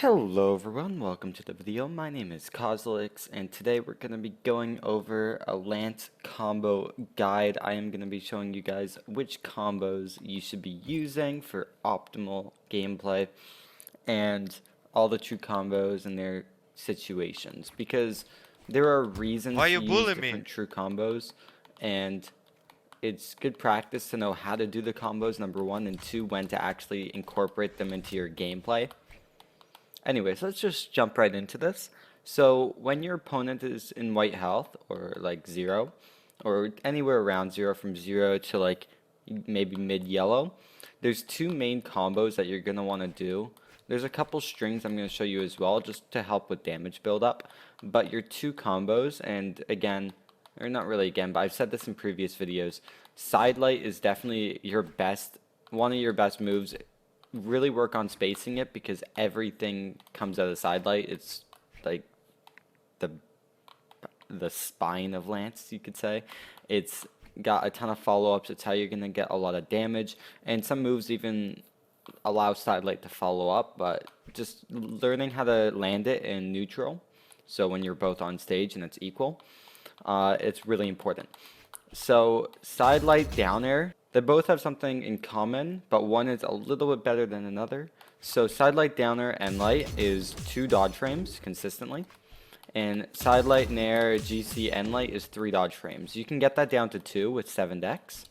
Hello everyone, welcome to the video. My name is Cosolix, and today we're going to be going over a Lance combo guide. I am going to be showing you guys which combos you should be using for optimal gameplay and all the true combos and their situations, because there are reasons Why to you use bully me? different true combos, and it's good practice to know how to do the combos, number one, and two, when to actually incorporate them into your gameplay. Anyways, let's just jump right into this. So when your opponent is in white health, or like 0, or anywhere around 0, from 0 to like maybe mid yellow, there's two main combos that you're going to want to do. There's a couple strings I'm going to show you as well, just to help with damage buildup. But your two combos, and again, or not really again, but I've said this in previous videos, sidelight is definitely one of your best moves. Really work on spacing it, because everything comes out of sidelight. It's like the spine of Lance, you could say. It's got a ton of follow-ups. It's how you're going to get a lot of damage, and some moves even allow sidelight to follow up, but just learning how to land it in neutral, so when you're both on stage and it's equal, it's really important. So sidelight, down air, they both have something in common, but one is a little bit better than another. So sidelight, down air, and light is 2 dodge frames consistently. And sidelight, nair, GC, and light is 3 dodge frames. You can get that down to 2 with 7 decks.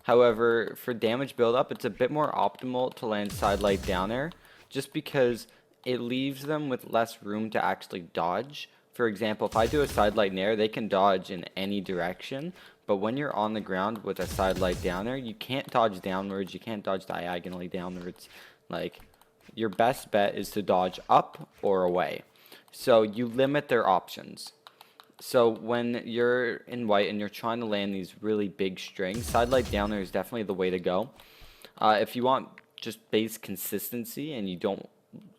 However, for damage buildup, it's a bit more optimal to land sidelight, down air, just because it leaves them with less room to actually dodge. For example, if I do a sidelight nair, they can dodge in any direction, but when you're on the ground with a sidelight down air, you can't dodge downwards, you can't dodge diagonally downwards. Like, your best bet is to dodge up or away. So you limit their options. So when you're in white and you're trying to land these really big strings, sidelight down air is definitely the way to go. If you want just base consistency and you don't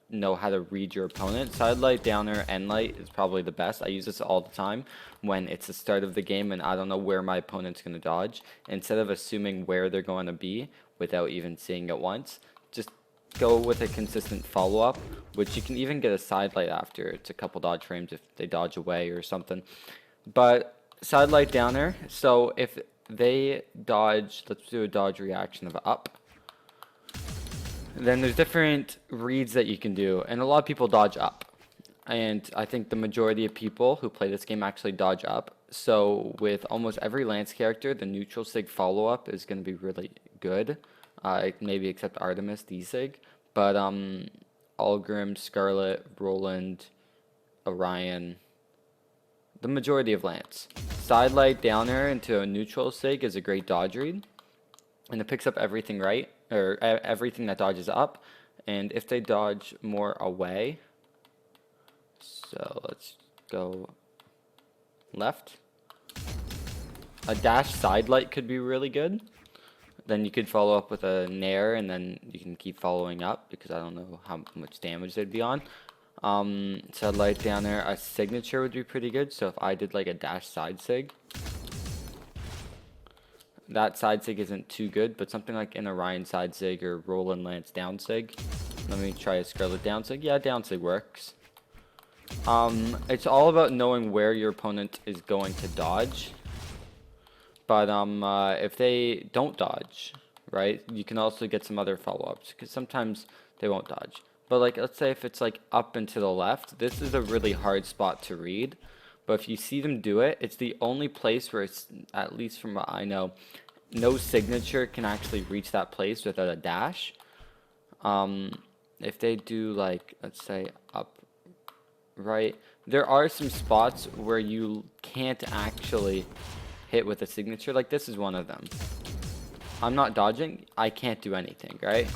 know how to read your opponent, sidelight, down air, end light is probably the best. I use this all the time when it's the start of the game and I don't know where my opponent's going to dodge. Instead of assuming where they're going to be without even seeing it once, just go with a consistent follow-up, which you can even get a sidelight after. It's a couple dodge frames if they dodge away or something. But sidelight, down air, so if they dodge, let's do a dodge reaction of up. Then there's different reads that you can do, and a lot of people dodge up. And I think the majority of people who play this game actually dodge up. So with almost every Lance character, the neutral sig follow-up is going to be really good. Maybe except Artemis, D-sig. But Algrim, Scarlet, Roland, Orion, the majority of Lance. Sidelight, down air into a neutral sig is a great dodge read. And it picks up everything right, or everything that dodges up. And if they dodge more away, so let's go left. A dash sidelight could be really good. Then you could follow up with a nair, and then you can keep following up, because I don't know how much damage they'd be on. Sidelight, down there, a signature would be pretty good. So if I did like a dash side sig, that side sig isn't too good, but something like an Orion side sig or Roland Lance down sig. Let me try a Scarlet down sig. Yeah, down sig works. It's all about knowing where your opponent is going to dodge. But if they don't dodge, right, you can also get some other follow-ups, because sometimes they won't dodge. But like, let's say if it's like up and to the left, this is a really hard spot to read. But if you see them do it, it's the only place where it's, at least from what I know, no signature can actually reach that place without a dash. If they do, like, let's say up, right, there are some spots where you can't actually hit with a signature. Like, this is one of them. I'm not dodging, I can't do anything, right?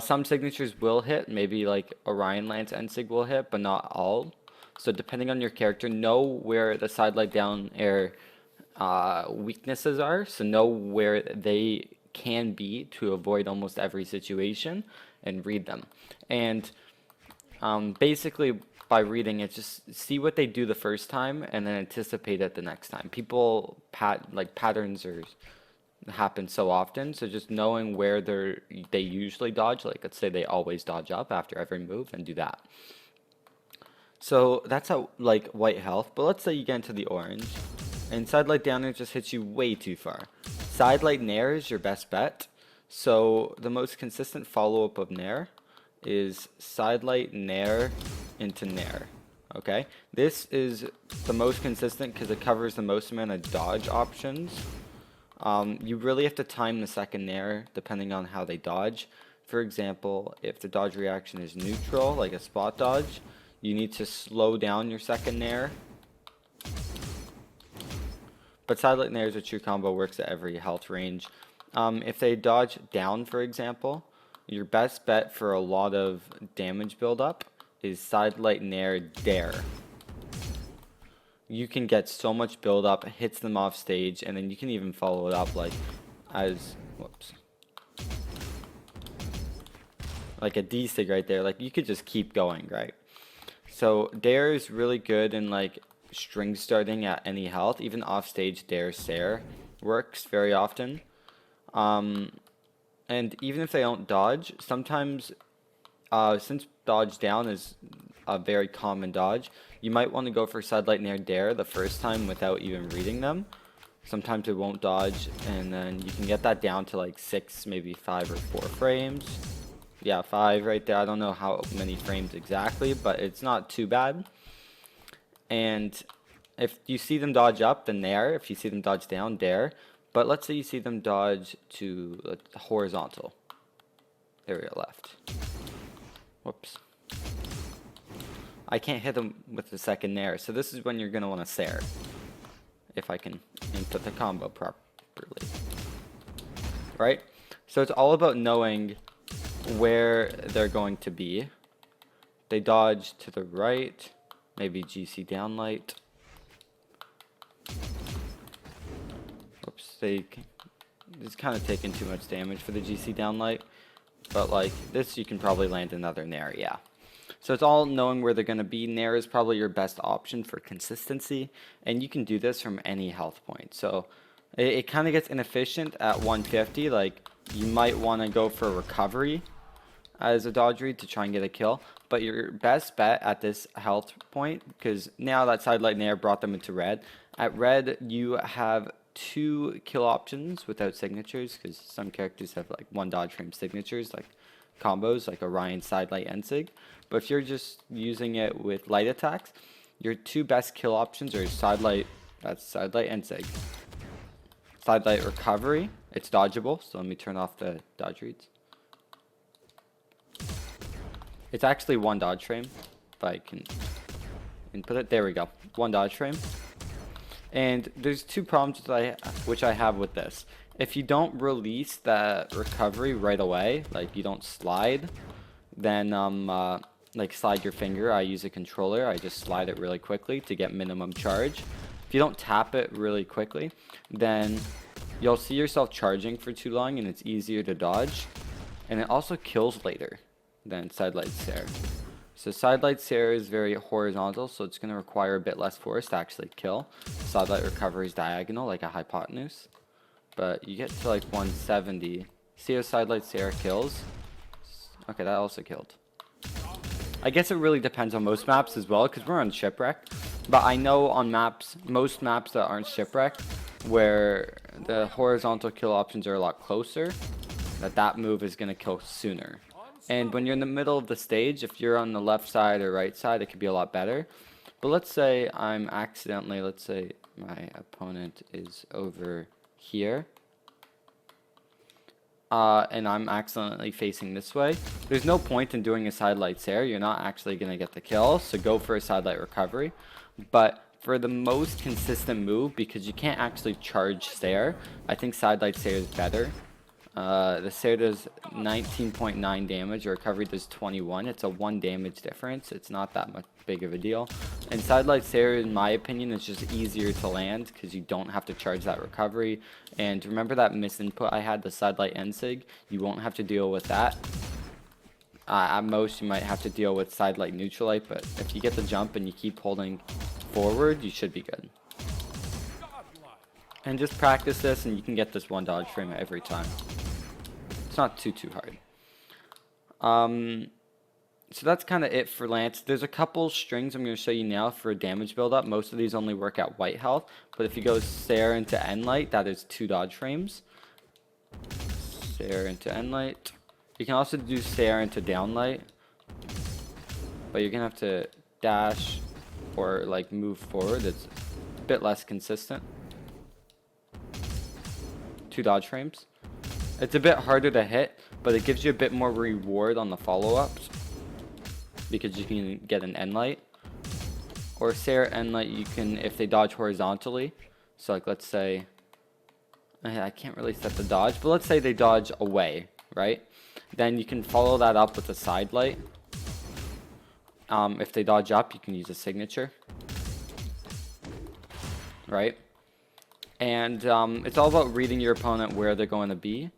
Some signatures will hit, maybe like Orion Lance and Sig will hit, but not all. So depending on your character, know where the sidelight, down air weaknesses are, so know where they can be to avoid almost every situation and read them. And basically by reading it, just see what they do the first time and then anticipate it the next time. People patterns are happen so often. So just knowing where they usually dodge, like let's say they always dodge up after every move, and do that. So that's how like white health. But let's say you get into the orange, and sidelight down there just hits you way too far. Sidelight nair is your best bet. So the most consistent follow-up of nair is sidelight nair into nair. Okay, this is the most consistent because it covers the most amount of dodge options. You really have to time the second nair depending on how they dodge. For example, if the dodge reaction is neutral, like a spot dodge, you need to slow down your second nair. But sidelight nair is a true combo, works at every health range. If they dodge down, for example, your best bet for a lot of damage buildup is sidelight nair dare. You can get so much buildup, hits them off stage, and then you can even follow it up like like a D-sig right there. Like you could just keep going, right? So dare is really good in like string starting at any health. Even off stage dare Sair works very often. And even if they don't dodge, sometimes since dodge down is a very common dodge, you might want to go for sidelight nair dare the first time without even reading them. Sometimes it won't dodge, and then you can get that down to like 6, maybe 5 or 4 frames. Yeah, 5 right there. I don't know how many frames exactly, but it's not too bad. And if you see them dodge up, then nair. If you see them dodge down, dare. But let's say you see them dodge to horizontal. There we go, left. Whoops. I can't hit them with the second nair, so this is when you're going to want to Sair. If I can input the combo properly. Right? So it's all about knowing where they're going to be. They dodge to the right, maybe GC downlight. Oops, it's kind of taking too much damage for the GC downlight. But like this, you can probably land another nair, yeah. So it's all knowing where they're going to be. Nair is probably your best option for consistency, and you can do this from any health point. So it kind of gets inefficient at 150. Like you might want to go for recovery as a dodge read to try and get a kill, but your best bet at this health point, because now that sidelight nair brought them into red. At red, you have 2 kill options without signatures, because some characters have like 1 dodge frame signatures, like combos like Orion, sidelight, Ensig. But if you're just using it with light attacks, your 2 best kill options are sidelight, that's sidelight, Ensig. Sidelight recovery, it's dodgeable, so let me turn off the dodge reads. It's actually 1 dodge frame, if I can input it. There we go, 1 dodge frame. And there's 2 problems which I have with this. If you don't release that recovery right away, like you don't slide, then like slide your finger. I use a controller. I just slide it really quickly to get minimum charge. If you don't tap it really quickly, then you'll see yourself charging for too long, and it's easier to dodge. And it also kills later than sidelight Sair. So sidelight Sair is very horizontal, so it's going to require a bit less force to actually kill. Sidelight recovery is diagonal, like a hypotenuse. But you get to like 170. See how sidelight Sair kills? Okay, that also killed. I guess it really depends on most maps as well, because we're on Shipwreck. But I know on maps, most maps that aren't Shipwreck, where the horizontal kill options are a lot closer, that move is going to kill sooner. And when you're in the middle of the stage, if you're on the left side or right side, it could be a lot better. But let's say I'm accidentally, let's say my opponent is over here. And I'm accidentally facing this way. There's no point in doing a sidelight Sair. You're not actually going to get the kill, so go for a sidelight recovery. But for the most consistent move, because you can't actually charge Sair, I think sidelight Sair is better. The Sair does 19.9 damage, or recovery does 21. It's a 1 damage difference. It's not that much big of a deal. And sidelight Sair, in my opinion, is just easier to land because you don't have to charge that recovery. And remember that misinput I had, the sidelight Ensig? You won't have to deal with that. At most, you might have to deal with sidelight neutralite, but if you get the jump and you keep holding forward, you should be good. And just practice this and you can get this 1 dodge frame every time. It's not too hard. So that's kind of it for Lance. There's a couple strings I'm going to show you now for damage buildup. Most of these only work at white health, but if you go Sarah into Endlight, that is 2 dodge frames. Sarah into Endlight. You can also do Sarah into Downlight, but you're going to have to dash or like move forward. It's a bit less consistent. 2 dodge frames. It's a bit harder to hit, but it gives you a bit more reward on the follow-ups because you can get an Endlight. Or Sarah Endlight, you can, if they dodge horizontally, so like let's say, I can't really set the dodge, but let's say they dodge away, right? Then you can follow that up with a side light. If they dodge up, you can use a signature, right? And it's all about reading your opponent where they're going to be.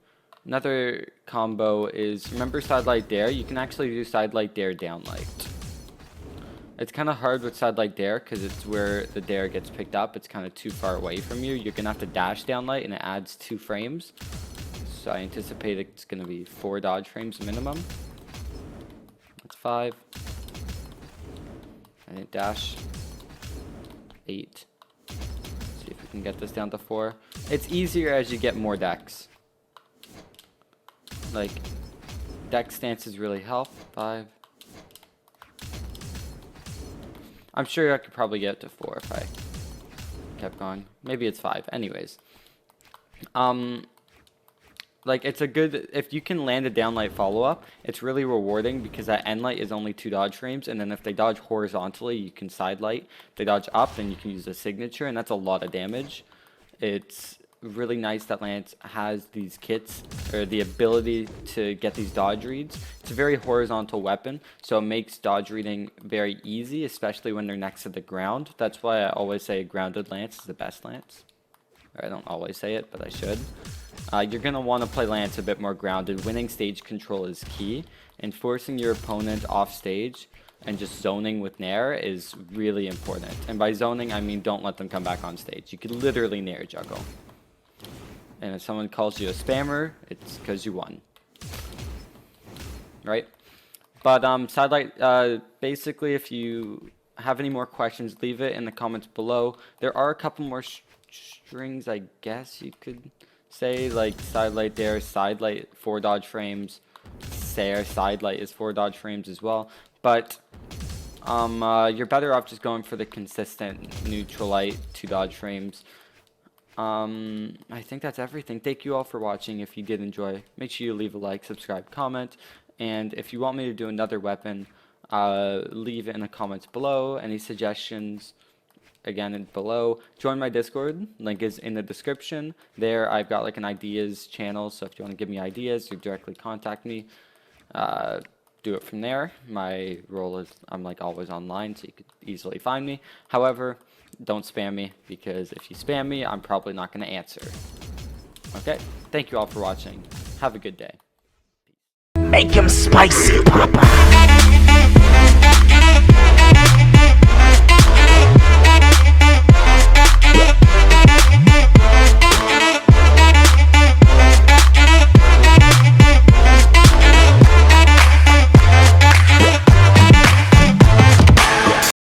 Another combo is, remember side light dare? You can actually do side light dare down light. It's kind of hard with side light dare because it's where the dare gets picked up. It's kind of too far away from you. You're going to have to dash down light and it adds 2 frames. So I anticipate it's going to be 4 dodge frames minimum. That's 5. And it dash 8. See if we can get this down to 4. It's easier as you get more decks. Like, deck stances really help. 5. I'm sure I could probably get to 4 if I kept going. Maybe it's 5. Anyways. Like, it's a good, if you can land a downlight follow-up, it's really rewarding because that endlight is only 2 dodge frames, and then if they dodge horizontally, you can side light. If they dodge up, then you can use a signature, and that's a lot of damage. It's really nice that Lance has these kits, or the ability to get these dodge reads. It's a very horizontal weapon, so it makes dodge reading very easy, especially when they're next to the ground. That's why I always say grounded Lance is the best Lance. Or I don't always say it, but I should. You're going to want to play Lance a bit more grounded. Winning stage control is key, and forcing your opponent off stage and just zoning with Nair is really important. And by zoning, I mean don't let them come back on stage. You could literally Nair juggle. And if someone calls you a spammer, it's because you won. Right? But sidelight, basically, if you have any more questions, leave it in the comments below. There are a couple more strings, I guess you could say, like sidelight dare, sidelight 4 dodge frames, Sair sidelight is 4 dodge frames as well. But you're better off just going for the consistent neutral light 2 dodge frames. I think that's everything. Thank you all for watching. If you did enjoy, make sure you leave a like, subscribe, comment, and if you want me to do another weapon, leave it in the comments below. Any suggestions, again, below. Join my Discord, link is in the description. There I've got like an ideas channel, so if you want to give me ideas or directly contact me, do it from there. My role is I'm like always online, so you could easily find me. However, don't spam me, because if you spam me, I'm probably not going to answer. Okay, thank you all for watching. Have a good day. Make him spicy, Papa.